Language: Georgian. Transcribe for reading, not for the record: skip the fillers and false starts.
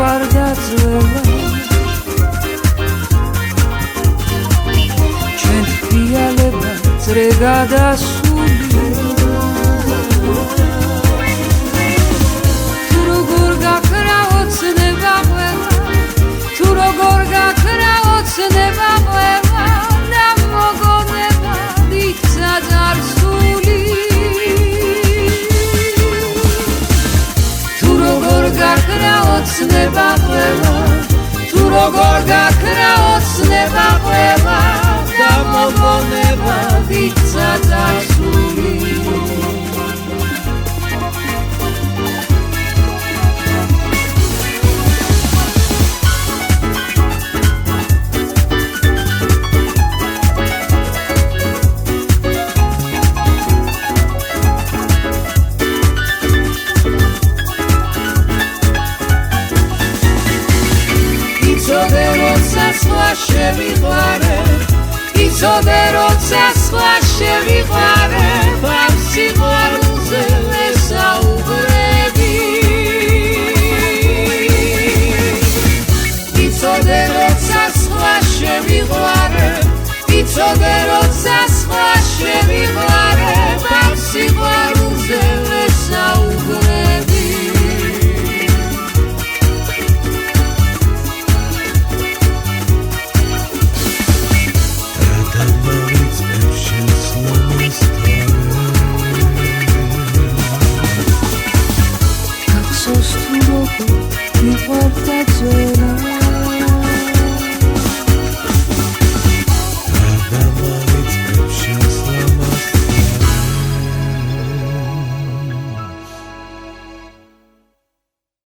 არ დაძლევა ჩვენ თვალება წრე გადასული თუ როგორ გაქრა ოცნება ყველა თუ როგორ გაქრა ოცნება ყველა და მოგონება დიცა ძარსული თუ როგორ გაქრა ოცნება ყველა თუ როგორ გაქრა ოცნება ყველა და მოგონება დიცა ძარსული იცოდე როცა სხვა შევიყვარე ამ სიყვარულზე ვესაუბრები იცოდე როცა სხვა შევიყვარე იცოდე როცა სხვა შევიყვარე ამ სიყვარულზე ვესაუბრები გახსოვს თუ როგორ მიყვარდა ძველი